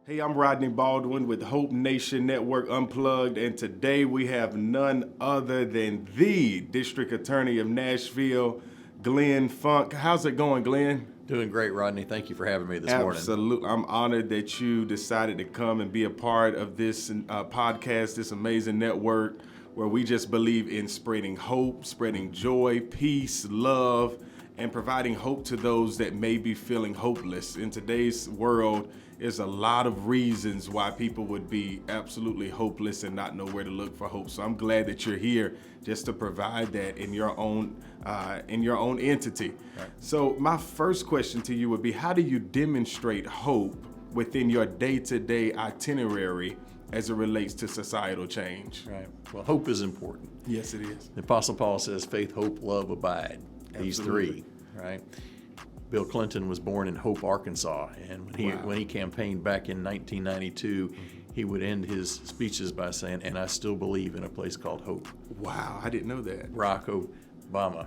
Hey, I'm Rodney Baldwin with Hope Nation Network Unplugged, and today we have none other than the District Attorney of Nashville, Glenn Funk. How's it going, Glenn? Doing great, Rodney. Thank you for having me this morning. Absolutely. I'm honored that you decided to come and be a part of this podcast, this amazing network where we just believe in spreading hope, spreading joy, peace, love, and providing hope to those that may be feeling hopeless. In today's world, there's a lot of reasons why people would be absolutely hopeless and not know where to look for hope. So I'm glad that you're here just to provide that in your own entity. Right. So my first question to you would be, how do you demonstrate hope within your day-to-day itinerary as it relates to societal change? Right. Well, hope is important. Yes, it is. The Apostle Paul says faith, hope, love, abide. These Absolutely. three, right? Bill Clinton was born in Hope, Arkansas, and when he campaigned back in 1992, he would end his speeches by saying, "And I still believe in a place called Hope." Wow, I didn't know that. Barack Obama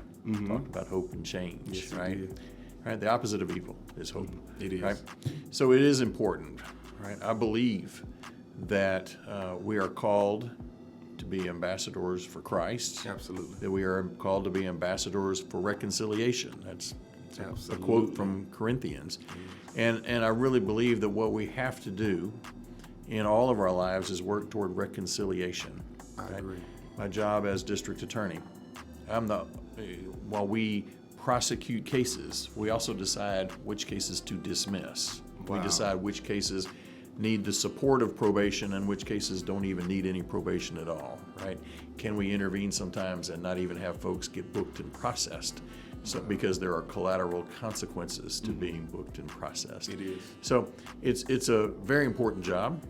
talked about hope and change, Yes, right? he did. Right. The opposite of evil is hope. It is. Right. So it is important, right? I believe that we are called to be ambassadors for Christ. Absolutely. That we are called to be ambassadors for reconciliation. That's Absolutely. a quote from Corinthians. And I really believe that what we have to do in all of our lives is work toward reconciliation. I agree. My job as district attorney, while we prosecute cases, we also decide which cases to dismiss. Wow. We decide which cases need the support of probation and which cases don't even need any probation at all, right? Can we intervene sometimes and not even have folks get booked and processed? So because there are collateral consequences to being booked and processed. It is. So it's a very important job.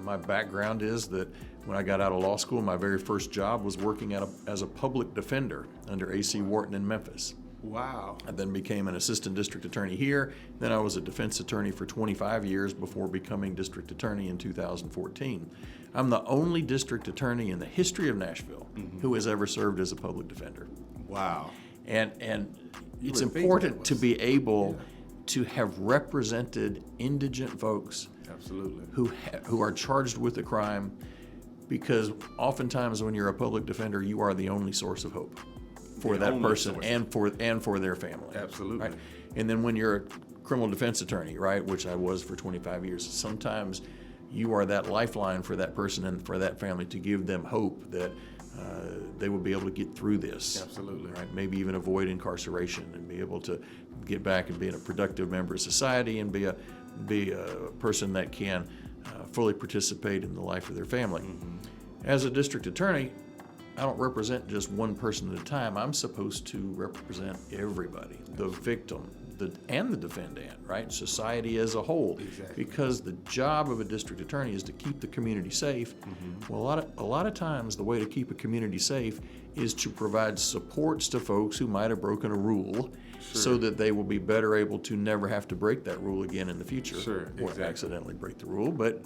My background is that when I got out of law school, my very first job was working as a public defender under A.C. Wharton in Memphis. Wow. I then became an assistant district attorney here. Then I was a defense attorney for 25 years before becoming district attorney in 2014. I'm the only district attorney in the history of Nashville who has ever served as a public defender. Wow. And it's important to be able to have represented indigent folks Absolutely. who are charged with a crime, because oftentimes when you're a public defender, you are the only source of hope for that person and for their family. Absolutely. Right? And then when you're a criminal defense attorney, right, which I was for 25 years, sometimes you are that lifeline for that person and for that family to give them hope that they will be able to get through this. Absolutely. Right? Maybe even avoid incarceration and be able to get back and be a productive member of society and be a person that can fully participate in the life of their family. As a district attorney, I don't represent just one person at a time. I'm supposed to represent everybody, the victim, and the defendant, right? Society as a whole. Exactly. Because the job of a district attorney is to keep the community safe. Well, a lot of times the way to keep a community safe is to provide supports to folks who might have broken a rule, so that they will be better able to never have to break that rule again in the future. Sure, Or exactly. accidentally break the rule, but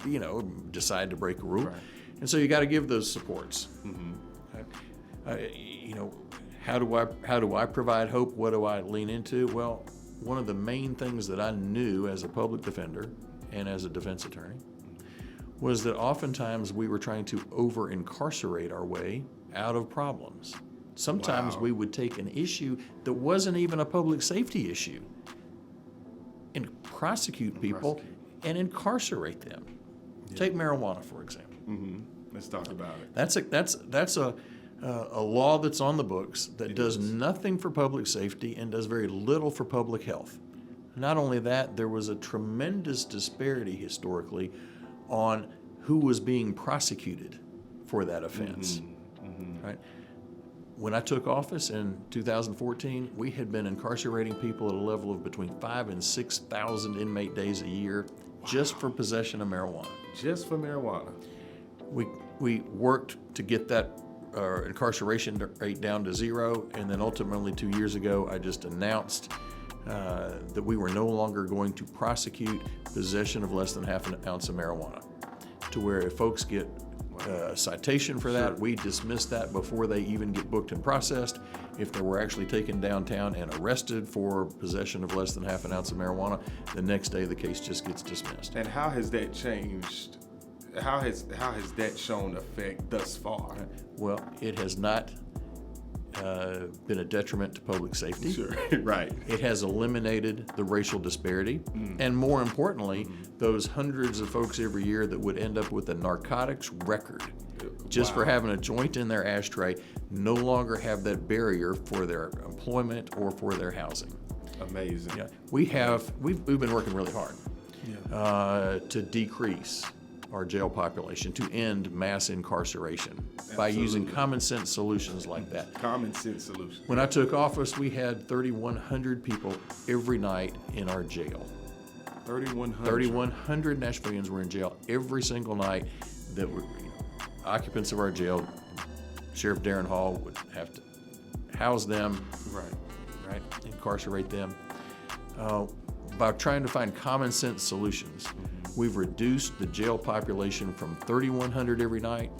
decide to break a rule. Right. And so you got to give those supports. How do I provide hope? What do I lean into? Well, one of the main things that I knew as a public defender and as a defense attorney was that oftentimes we were trying to over-incarcerate our way out of problems. Sometimes Wow. we would take an issue that wasn't even a public safety issue and prosecute people and incarcerate them. Take marijuana, for example. Let's talk about it. That's a law that's on the books that does nothing for public safety and does very little for public health. Not only that, there was a tremendous disparity historically on who was being prosecuted for that offense. Right? When I took office in 2014, we had been incarcerating people at a level of between 5,000 and 6,000 inmate days a year just for possession of marijuana. Just for marijuana. We worked to get that incarceration rate down to zero, and then ultimately 2 years ago, I just announced that we were no longer going to prosecute possession of less than half an ounce of marijuana, to where if folks get a citation for that. We dismiss that before they even get booked and processed. If they were actually taken downtown and arrested for possession of less than half an ounce of marijuana, the next day the case just gets dismissed. And how has that changed? How has that shown effect thus far? Well, it has not been a detriment to public safety. Sure, right. It has eliminated the racial disparity, and more importantly, those hundreds of folks every year that would end up with a narcotics record just for having a joint in their ashtray no longer have that barrier for their employment or for their housing. Amazing. Yeah, we've been working really hard to decrease our jail population, to end mass incarceration by using common sense solutions like that. Common sense solutions. When I took office, we had 3,100 people every night in our jail. 3,100. 3,100 Nashvillians were in jail every single night that were occupants of our jail. Sheriff Darren Hall would have to house them, right, incarcerate them. By trying to find common sense solutions, we've reduced the jail population from 3,100 every night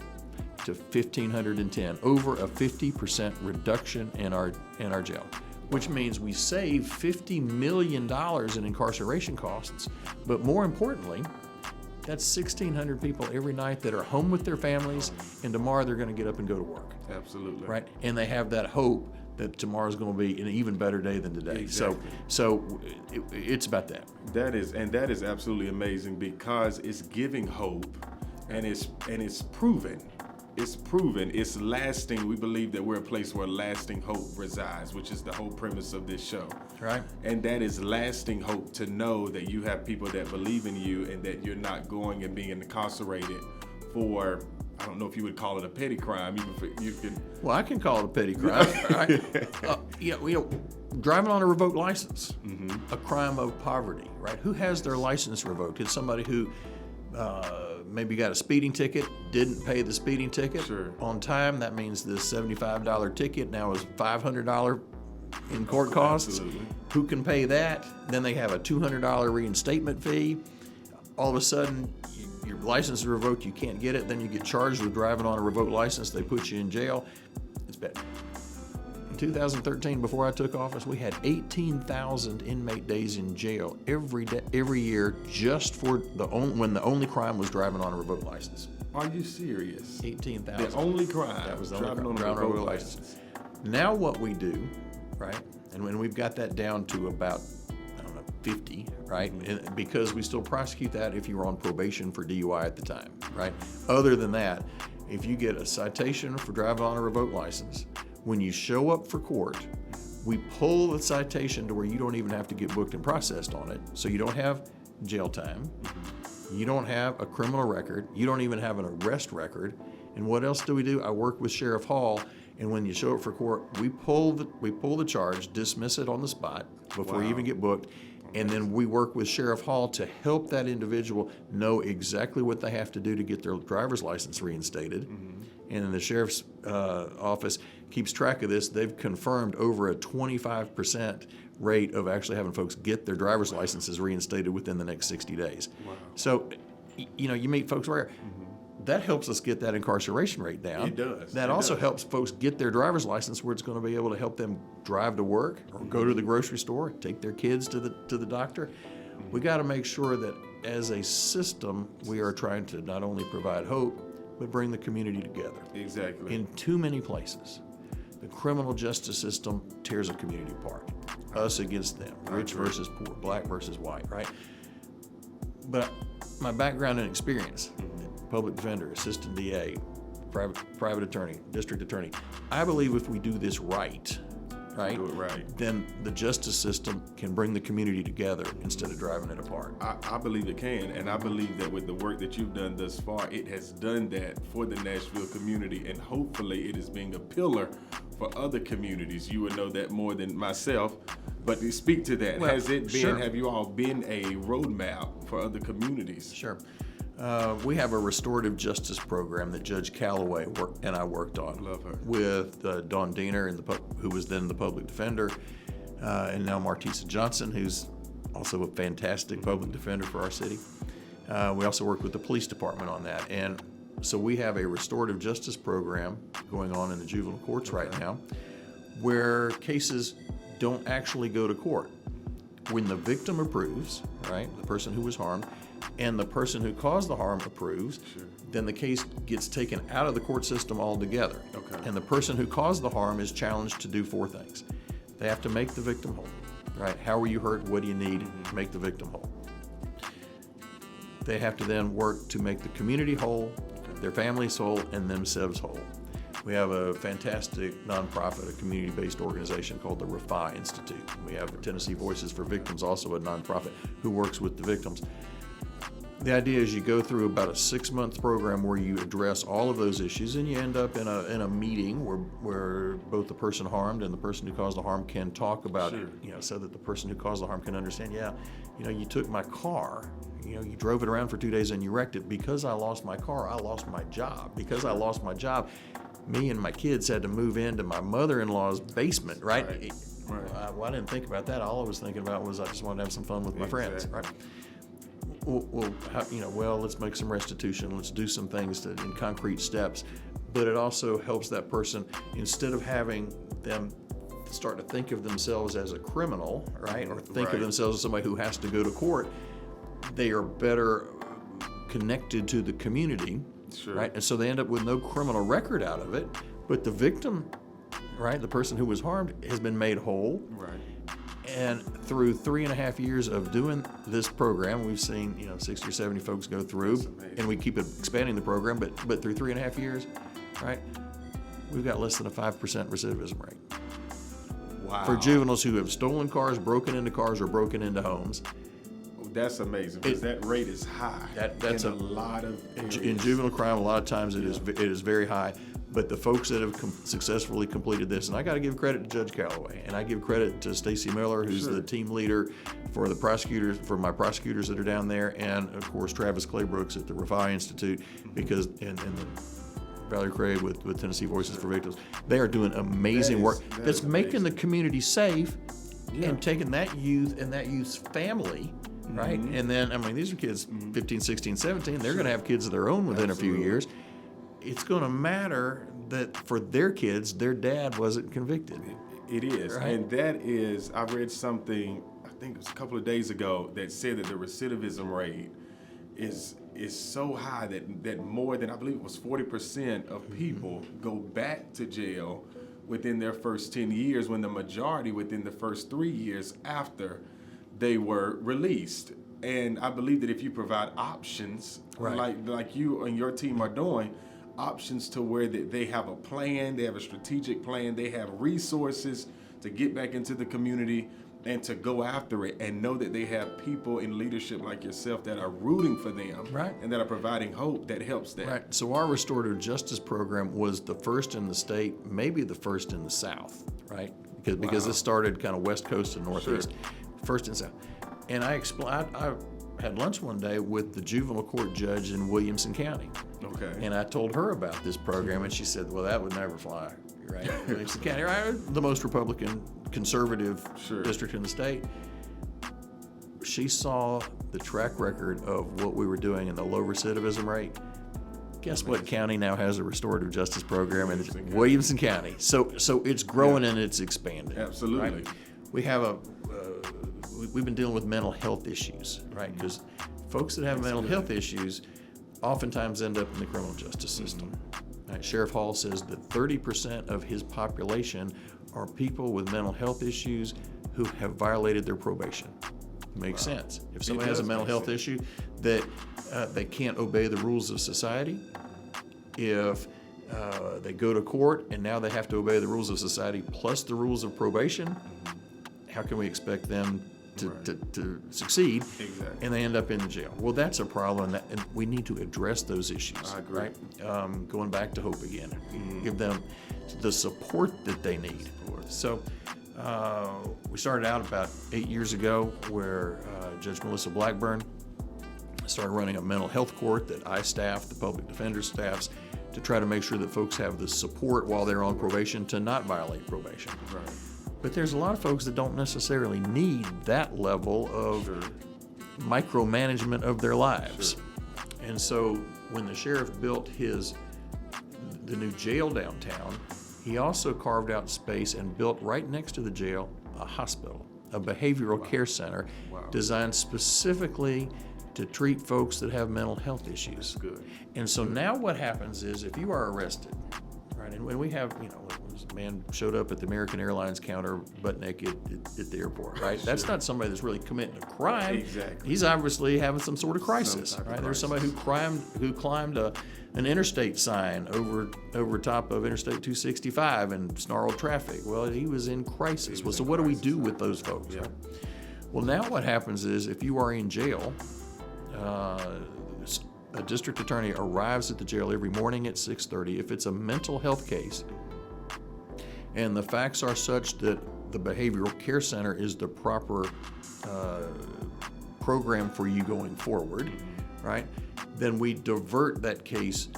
to 1,510, over a 50% reduction in our jail, which means we save $50 million in incarceration costs. But more importantly, that's 1,600 people every night that are home with their families, and tomorrow they're going to get up and go to work. Absolutely. Right, and they have that hope that tomorrow's going to be an even better day than today. Exactly. So it's about that. That is absolutely amazing, because it's giving hope, and it's proven. It's proven. It's lasting. We believe that we're a place where lasting hope resides, which is the whole premise of this show. Right. And that is lasting hope, to know that you have people that believe in you, and that you're not going and being incarcerated for, I don't know if you would call it a petty crime. You can. Well, I can call it a petty crime. Right? Driving on a revoked license, a crime of poverty, right? Who has their license revoked? It's somebody who maybe got a speeding ticket, didn't pay the speeding ticket on time. That means the $75 ticket now is $500 in court costs. Absolutely. Who can pay that? Then they have a $200 reinstatement fee. All of a sudden, your license is revoked, you can't get it, then you get charged with driving on a revoked license, they put you in jail. It's bad. In 2013, before I took office, we had 18,000 inmate days in jail every year, just for when the only crime was driving on a revoked license. Are you serious? 18,000. The only crime. That was the driving only crime, on a revoked license. Now what we do, right, and when we've got that down to about 50, right? And because we still prosecute that if you were on probation for DUI at the time, right? Other than that, if you get a citation for driving on a revoked license, when you show up for court, we pull the citation to where you don't even have to get booked and processed on it. So you don't have jail time, you don't have a criminal record, you don't even have an arrest record. And what else do we do? I work with Sheriff Hall, and when you show up for court, we pull the charge, dismiss it on the spot before you even get booked. And then we work with Sheriff Hall to help that individual know exactly what they have to do to get their driver's license reinstated. And then the sheriff's office keeps track of this. They've confirmed over a 25% rate of actually having folks get their driver's licenses reinstated within the next 60 days. Wow. So, you meet folks where that helps us get that incarceration rate down. It does. That also helps folks get their driver's license, where it's going to be able to help them drive to work or go to the grocery store, take their kids to the doctor. We got to make sure that as a system, we are trying to not only provide hope, but bring the community together. Exactly. In too many places, the criminal justice system tears a community apart. Us against them, rich versus poor, black versus white, right? But my background and experience, public defender, assistant DA, private attorney, district attorney, I believe if we do this right, do it right, then the justice system can bring the community together instead of driving it apart. I believe it can, and I believe that with the work that you've done thus far, it has done that for the Nashville community, and hopefully it is being a pillar for other communities. You would know that more than myself, but to speak to that, Well, has it been, sure. have you all been a roadmap for other communities? Sure. We have a restorative justice program that Judge Calloway and I worked on. Love her. With Dawn Diener, who was then the public defender, and now Martisa Johnson, who's also a fantastic public defender for our city. We also worked with the police department on that. And So we have a restorative justice program going on in the juvenile courts right now where cases don't actually go to court. When the victim approves, right, the person who was harmed, and the person who caused the harm approves, then the case gets taken out of the court system altogether. Okay. And the person who caused the harm is challenged to do 4 things. They have to make the victim whole, right? How were you hurt? What do you need? Make the victim whole. They have to then work to make the community whole, their families whole, and themselves whole. We have a fantastic nonprofit, a community-based organization called the REFI Institute. We have Tennessee Voices for Victims, also a nonprofit who works with the victims. The idea is you go through about a 6-month program where you address all of those issues, and you end up in a meeting where both the person harmed and the person who caused the harm can talk about it, so that the person who caused the harm can understand, you took my car, you drove it around for 2 days and you wrecked it. Because I lost my car, I lost my job. Because I lost my job, me and my kids had to move into my mother-in-law's basement, right? Well, I didn't think about that. All I was thinking about was I just wanted to have some fun with my friends, right? Well, let's make some restitution. Let's do some things in concrete steps. But it also helps that person, instead of having them start to think of themselves as a criminal, right? Or think of themselves as somebody who has to go to court, they are better connected to the community. Right? And so they end up with no criminal record out of it, but the victim, right, the person who was harmed, has been made whole. Right. And through 3.5 years of doing this program, we've seen 60 or 70 folks go through, and we keep expanding the program. But through 3.5 years, right, we've got less than a 5% recidivism rate. Wow. For juveniles who have stolen cars, broken into cars, or broken into homes. That's amazing, because that rate is high. That's in a lot of areas. In juvenile crime, a lot of times it is very high. But the folks that have successfully completed this, and I got to give credit to Judge Calloway, and I give credit to Stacy Miller, who's the team leader for the prosecutors, for my prosecutors that are down there, and of course Travis Claybrooks at the REFI Institute, because and the Valerie Craig with Tennessee Voices for Victims, they are doing amazing work that's making the community safe, and taking that youth and that youth's family. Right? And then, these are kids 15, 16, 17. They're going to have kids of their own within a few years. It's going to matter that for their kids, their dad wasn't convicted. It is. Right? And that is, I read something, I think it was a couple of days ago, that said that the recidivism rate is so high that more than, I believe it was 40% of people go back to jail within their first 10 years, when the majority within the first 3 years after they were released. And I believe that if you provide options, like you and your team are doing, options to where they have a plan, they have a strategic plan, they have resources to get back into the community and to go after it, and know that they have people in leadership like yourself that are rooting for them, and that are providing hope, that helps them. Right. So our restorative justice program was the first in the state, maybe the first in the South, right? Because it started kind of West Coast and Northeast. First and South. And I had lunch one day with the juvenile court judge in Williamson County. Okay. And I told her about this program, and she said, well, that would never fly, right? Williamson County, right? The most Republican, conservative district in the state. She saw the track record of what we were doing and the low recidivism rate. Guess what county now has a restorative justice program? And it's Williamson County. So it's growing and it's expanding. Absolutely. Right? We have we've been dealing with mental health issues, right? Because folks that have mental health issues oftentimes end up in the criminal justice system. Right? Sheriff Hall says that 30% of his population are people with mental health issues who have violated their probation. Makes sense. If somebody has a mental health issue that they can't obey the rules of society, if they go to court and now they have to obey the rules of society plus the rules of probation, how can we expect them to succeed? Exactly. And they end up in the jail? Well, that's a problem, and we need to address those issues. I agree. Right? Going back to hope again, give them the support that they need. So we started out about 8 years ago where Judge Melissa Blackburn started running a mental health court that I staff, the public defender staffs, to try to make sure that folks have the support while they're on probation to not violate probation. Right. But there's a lot of folks that don't necessarily need that level of micromanagement of their lives. And so when the sheriff built the new jail downtown, he also carved out space and built right next to the jail a hospital, a behavioral care center designed specifically to treat folks that have mental health issues. That's good. And so now what happens is if you are arrested, right, and when we have, a man showed up at the American Airlines counter butt naked at the airport, right? Sure. That's not somebody that's really committing a crime. Exactly. He's obviously having some sort of crisis, right? There's somebody who climbed an interstate sign over top of Interstate 265 and snarled traffic. Well, he was in crisis. So what do we do with those folks? Yeah. Right? Well, now what happens is if you are in jail, a district attorney arrives at the jail every morning at 6:30. If it's a mental health case and the facts are such that the behavioral care center is the proper program for you going forward, right, then we divert that case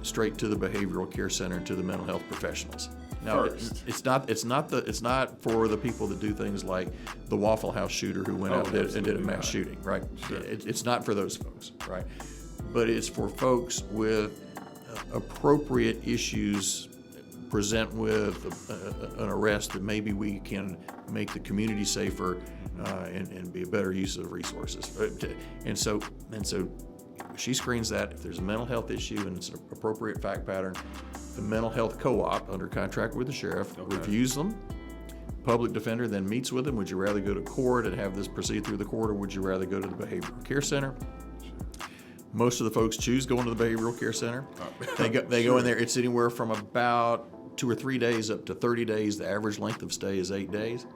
straight to the behavioral care center, to the mental health professionals. Now, it's not for the people that do things like the Waffle House shooter who went out and did a mass shooting, right? Sure. It's not for those folks, right? But it's for folks with appropriate issues present with an arrest that maybe we can make the community safer and be a better use of resources. And so she screens that. If there's a mental health issue and it's an appropriate fact pattern, the mental health co-op, under contract with the sheriff, reviews them. Public defender then meets with them. Would you rather go to court and have this proceed through the court, or would you rather go to the behavioral care center? Most of the folks choose going to the behavioral care center. They go in there. It's anywhere from about 2 or 3 days up to 30 days. The average length of stay is 8 days.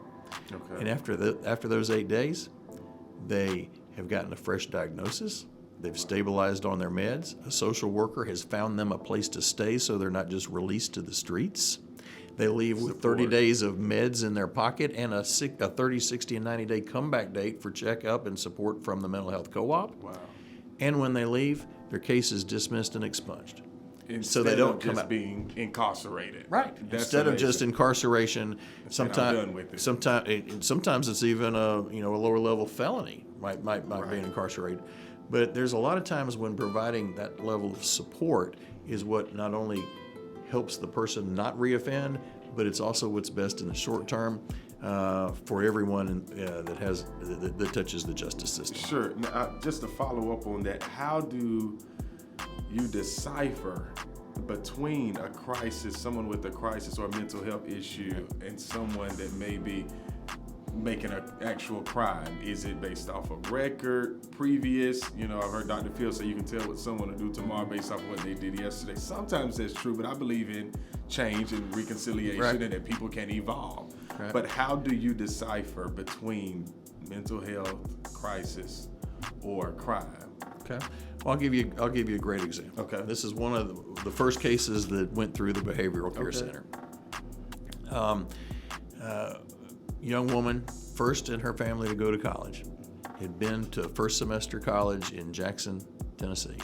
Okay. And after those 8 days, they have gotten a fresh diagnosis. They've stabilized on their meds. A social worker has found them a place to stay so they're not just released to the streets. They leave with 30 days of meds in their pocket and a 30, 60, and 90-day comeback date for checkup and support from the mental health co-op. Wow. And when they leave, their case is dismissed and expunged. Instead so they don't of come just out being incarcerated. Right. That's Instead amazing. of just incarceration, I'm done with it. sometimes it's even a lower level felony might be incarcerated. But there's a lot of times when providing that level of support is what not only helps the person not reoffend, but it's also what's best in the short term for everyone that touches the justice system. Sure. Now, just to follow up on that, how do you decipher between a crisis, someone with a crisis or a mental health issue, and someone that may be making an actual crime? Is it based off of record, previous? I've heard Dr. Phil say you can tell what someone will do tomorrow based off of what they did yesterday. Sometimes that's true, but I believe in change and reconciliation and that people can evolve. Right. But how do you decipher between mental health, crisis, or crime? Okay. Well, I'll give you a great example. Okay. This is one of the first cases that went through the behavioral care center. Young woman, first in her family to go to college, had been to first semester college in Jackson, Tennessee.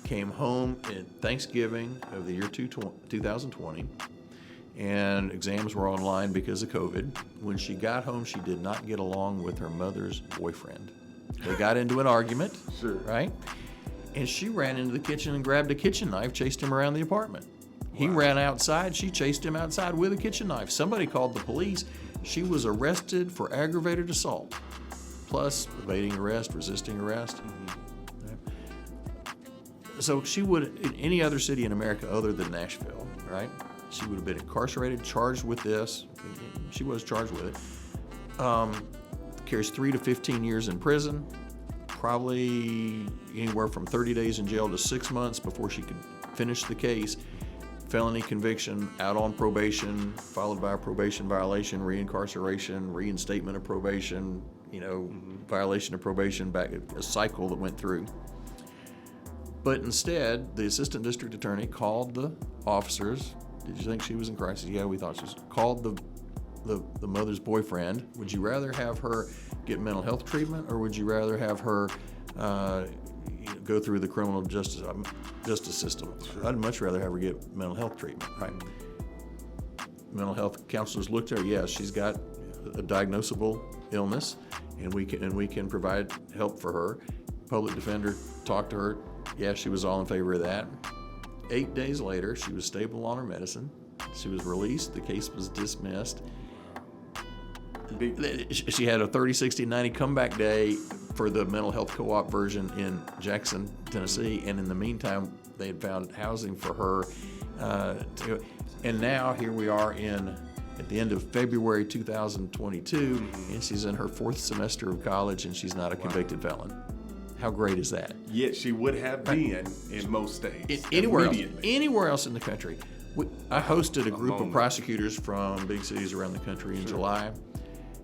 Came home at Thanksgiving of the year 2020, and exams were online because of COVID. When she got home, she did not get along with her mother's boyfriend. They got into an argument, Sure. right? And she ran into the kitchen and grabbed a kitchen knife, chased him around the apartment. He ran outside. She chased him outside with a kitchen knife. Somebody called the police. She was arrested for aggravated assault, plus evading arrest, resisting arrest. So she would, in any other city in America other than Nashville, right? She would have been incarcerated, charged with this. She was charged with it. Carries 3 to 15 years in prison, probably anywhere from 30 days in jail to 6 months before she could finish the case. Felony conviction, out on probation, followed by a probation violation, reincarceration, reinstatement of probation, violation of probation, back a cycle that went through. But instead, the assistant district attorney called the officers. Did you think she was in crisis? Yeah, we thought she was. Called the mother's boyfriend. Would you rather have her get mental health treatment, or would you rather have her go through the criminal justice system? Sure. I'd much rather have her get mental health treatment. Right. Mental health counselors looked at her. Yes, she's got a diagnosable illness, and we can provide help for her. Public defender talked to her, Yeah, she was all in favor of that. 8 days later, she was stable on her medicine. She was released. The case was dismissed. She had a 30, 60, 90 comeback day for the mental health co-op version in Jackson, Tennessee. And in the meantime, they had found housing for her. And now here we are at the end of February 2022, and she's in her 4th semester of college, and she's not a convicted felon. How great is that? Yet she would have been in most states. Anywhere else in the country. I hosted a group of prosecutors from big cities around the country in July,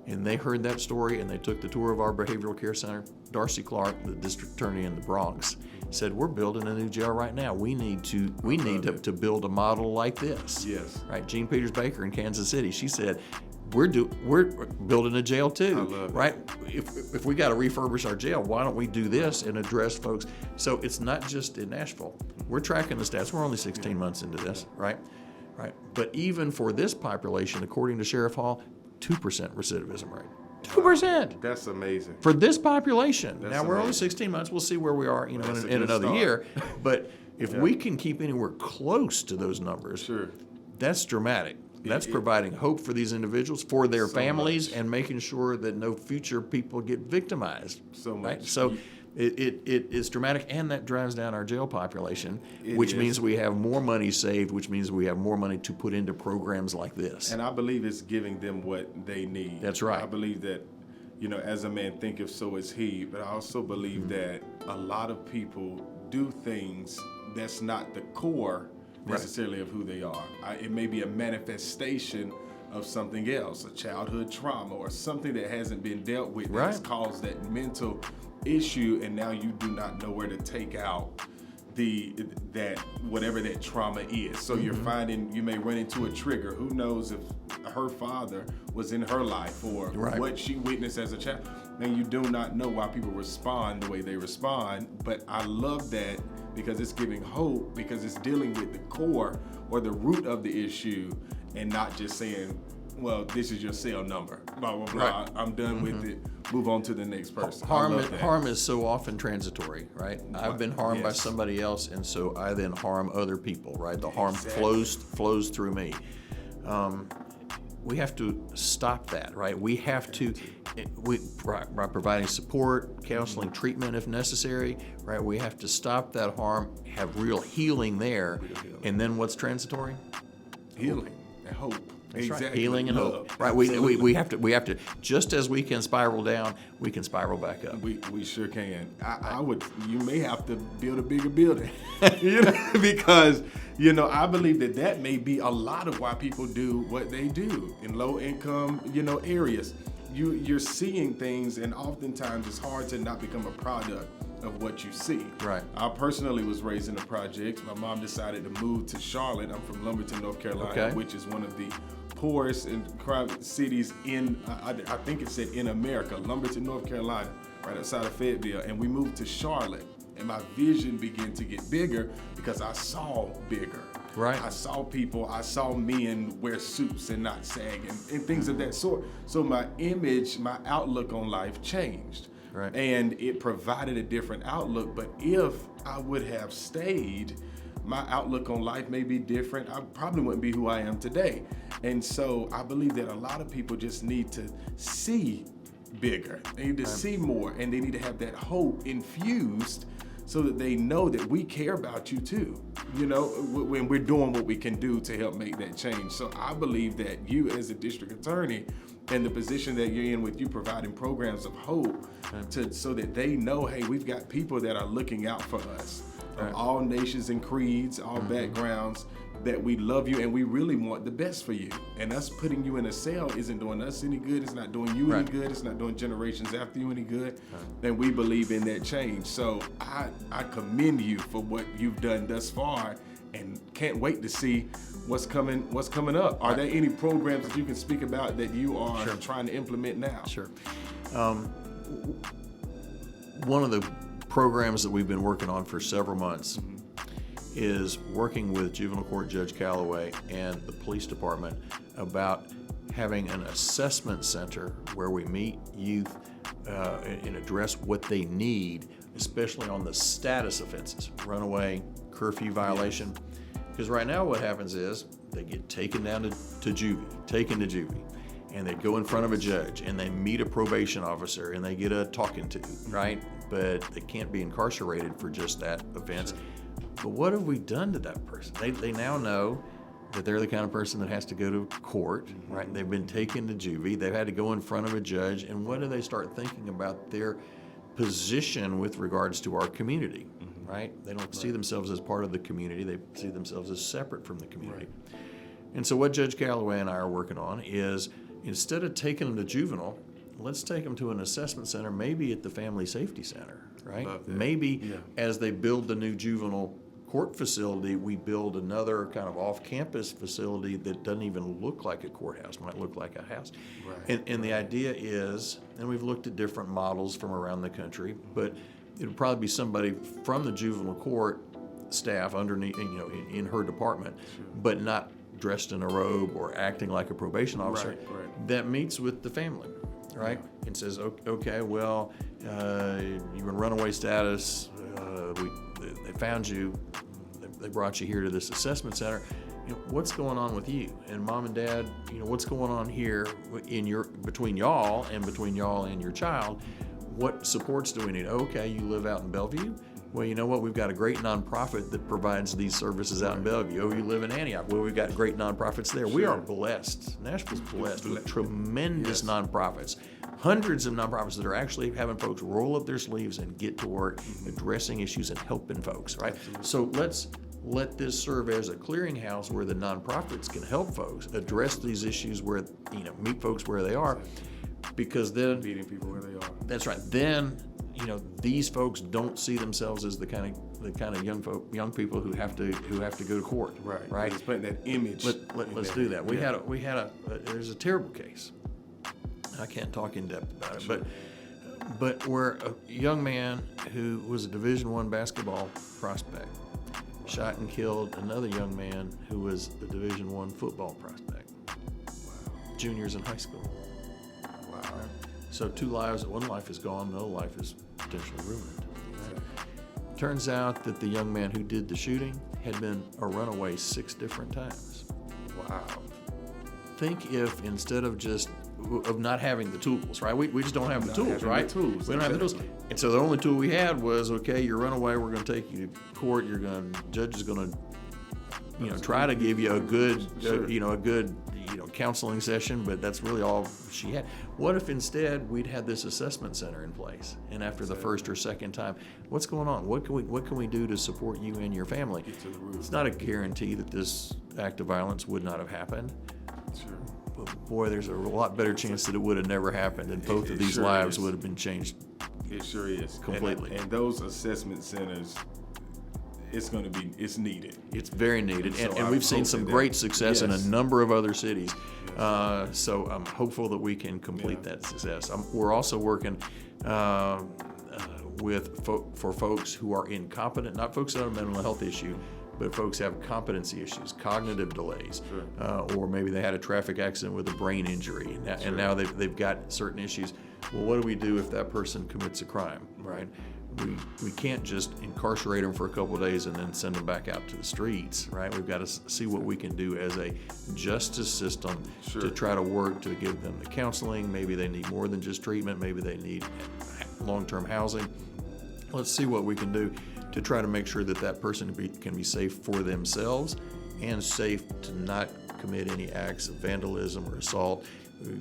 and they heard that story, and they took the tour of our behavioral care center. Darcy Clark, the district attorney in the Bronx, said, "We're building a new jail right now. We need to build a model like this." Yes. Right. Jean Peters Baker in Kansas City, she said, we're building a jail too. I love it. Right? If we got to refurbish our jail, why don't we do this and address folks? So it's not just in Nashville. We're tracking the stats. We're only 16 months into this, right? Right. But even for this population, according to Sheriff Hall, 2% recidivism rate. 2%. That's amazing. For this population. That's now we're only amazing. 16 months. We'll see where we are, in That's a another good start. year. But if we can keep anywhere close to those numbers, Sure. that's dramatic. That's providing hope for these individuals, for their families, and making sure that no future people get victimized. So much. Right? So it is dramatic, and that drives down our jail population, It which is. means we have more money saved, which means we have more money to put into programs like this. And I believe it's giving them what they need. That's right. I believe that, as a man thinketh, so is he. But I also believe that a lot of people do things that's not the core necessarily of who they are. It may be a manifestation of something else, a childhood trauma or something that hasn't been dealt with that has caused that mental issue, and now you do not know where to take out that whatever that trauma is. So you're finding you may run into a trigger. Who knows if her father was in her life or what she witnessed as a child. And you do not know why people respond the way they respond. But I love that because it's giving hope, because it's dealing with the core or the root of the issue and not just saying, well, this is your cell number, blah, blah, blah. I'm done with it. Move on to the next person. Harm is so often transitory, right? I've been harmed by somebody else, and so I then harm other people, right? The harm flows through me. We have to stop that, right? We have to, by providing support, counseling, treatment if necessary, right? We have to stop that harm, have real healing there, and then what's transitory? Healing and hope. That's exactly. right. Healing and hope. Right. We have to just as we can spiral down, we can spiral back up. We sure can. You may have to build a bigger building, because I believe that may be a lot of why people do what they do in low income areas. You're seeing things, and oftentimes it's hard to not become a product of what you see. Right. I personally was raised in the projects. My mom decided to move to Charlotte. I'm from Lumberton, North Carolina, which is one of the poorest and crime cities in, I think it said in America, Lumberton, North Carolina, right outside of Fayetteville. And we moved to Charlotte, and my vision began to get bigger because I saw bigger. Right. I saw men wear suits and not sag and things of that sort. So my image, my outlook on life changed. Right. And it provided a different outlook. But if I would have stayed, my outlook on life may be different. I probably wouldn't be who I am today. And so I believe that a lot of people just need to see bigger. They need to see more, and they need to have that hope infused so that they know that we care about you too, when we're doing what we can do to help make that change. So I believe that you as a district attorney and the position that you're in with you providing programs of hope so that they know, hey, we've got people that are looking out for us of all nations and creeds, all backgrounds, that we love you and we really want the best for you. And us putting you in a cell isn't doing us any good. It's not doing you any good. It's not doing generations after you any good. And we believe in that change. So I commend you for what you've done thus far, and can't wait to see what's coming up. Are there any programs that you can speak about that you are trying to implement now? Sure. One of the programs that we've been working on for several months is working with Juvenile Court Judge Calloway and the police department about having an assessment center where we meet youth and address what they need especially on the status offenses, runaway, curfew violation. Because right now what happens is they get taken down to juvie, and they go in front of a judge, and they meet a probation officer, and they get a talking to, right? But they can't be incarcerated for just that offense. Sure. But what have we done to that person? They now know that they're the kind of person that has to go to court, right? They've been taken to juvie. They've had to go in front of a judge. And what do they start thinking about their position with regards to our community, right? They don't see themselves as part of the community. They see themselves as separate from the community. Right. And so what Judge Calloway and I are working on is, instead of taking them to juvenile, let's take them to an assessment center, maybe at the Family Safety Center, right? Maybe as they build the new juvenile court facility, we build another kind of off-campus facility that doesn't even look like a courthouse, might look like a house. Right. And the idea is, and we've looked at different models from around the country, but it would probably be somebody from the juvenile court staff underneath, in her department, but not dressed in a robe or acting like a probation officer, that meets with the family, right? Yeah. And says, okay, well, you're in runaway status, they found you, they brought you here to this assessment center. What's going on with you? And mom and dad, what's going on here between y'all and your child? What supports do we need? Okay, you live out in Bellevue? Well, you know what? We've got a great nonprofit that provides these services out in Bellevue. Oh, you live in Antioch? Well, we've got great nonprofits there. Sure. We are blessed. Nashville's blessed with tremendous nonprofits. Hundreds of nonprofits that are actually having folks roll up their sleeves and get to work addressing issues and helping folks, right? Absolutely. So let's let this serve as a clearinghouse where the nonprofits can help folks address these issues, where, meet folks where they are, because then meeting people where they are. That's right. Then, these folks don't see themselves as the kind of young people who have to go to court. Right. It's putting that image. Let's do that. We had there's a terrible case. I can't talk in depth about it, but where a young man who was a Division I basketball prospect shot and killed another young man who was a Division I football prospect. Wow. Juniors in high school. Wow. So two lives, one life is gone, another life is potentially ruined. Right. Turns out that the young man who did the shooting had been a runaway 6 different times. Wow. Think if instead of not having the tools, right? We just don't have the tools, right? We don't have the tools. And so the only tool we had was, okay, you run away, we're going to take you to court, judge is going to, try to give you a good, a good counseling session, but that's really all she had. What if instead we'd had this assessment center in place, and after the first or second time, what's going on? What can we do to support you and your family? It's not a guarantee that this act of violence would not have happened. Sure. But boy, there's a lot better chance that it would have never happened, and both of these lives would have been changed. It sure is. Completely. And those assessment centers, it's needed. It's very needed. And we've seen some great success in a number of other cities. So I'm hopeful that we can complete that success. We're also working for folks who are incompetent, not folks that have a mental health issue, but folks have competency issues, cognitive delays, or maybe they had a traffic accident with a brain injury, and now they've got certain issues. Well, what do we do if that person commits a crime, right? We can't just incarcerate them for a couple of days and then send them back out to the streets, right? We've got to see what we can do as a justice system to try to work to give them the counseling. Maybe they need more than just treatment. Maybe they need long-term housing. Let's see what we can do to try to make sure that person can be safe for themselves and safe to not commit any acts of vandalism or assault,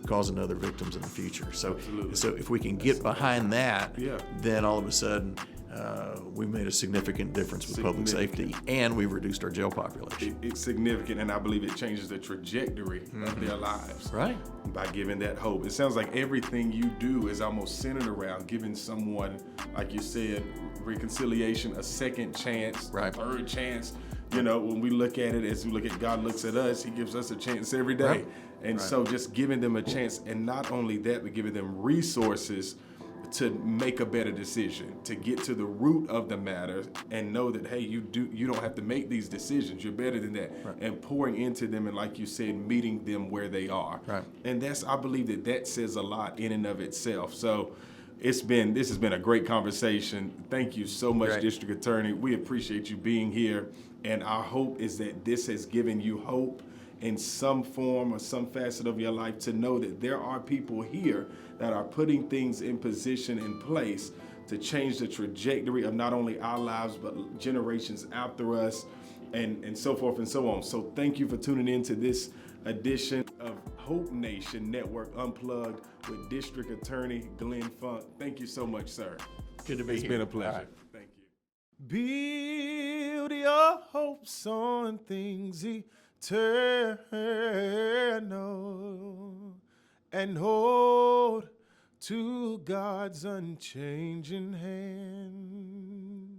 causing other victims in the future. So if we can get behind that, then all of a sudden we made a significant difference with public safety, and we've reduced our jail population. It's significant, and I believe it changes the trajectory of their lives. Right. By giving that hope. It sounds like everything you do is almost centered around giving someone, like you said, reconciliation, a second chance, third chance. When we look at it, as we look at God looks at us, He gives us a chance every day. Right. And so just giving them a chance, and not only that, but giving them resources to make a better decision, to get to the root of the matter and know that, hey, you don't have to make these decisions. You're better than that. Right. And pouring into them, and like you said, meeting them where they are. Right. And I believe that says a lot in and of itself. So this has been a great conversation. Thank you so much, Great. District Attorney. We appreciate you being here. And our hope is that this has given you hope in some form or some facet of your life to know that there are people here that are putting things in position, in place to change the trajectory of not only our lives, but generations after us, and so forth and so on. So thank you for tuning in to this edition of Hope Nation Network Unplugged with District Attorney Glenn Funk. Thank you so much, sir. Good to be It's here. been a pleasure. All right. Thank you. Build your hopes on things eternal and hold to God's unchanging hand.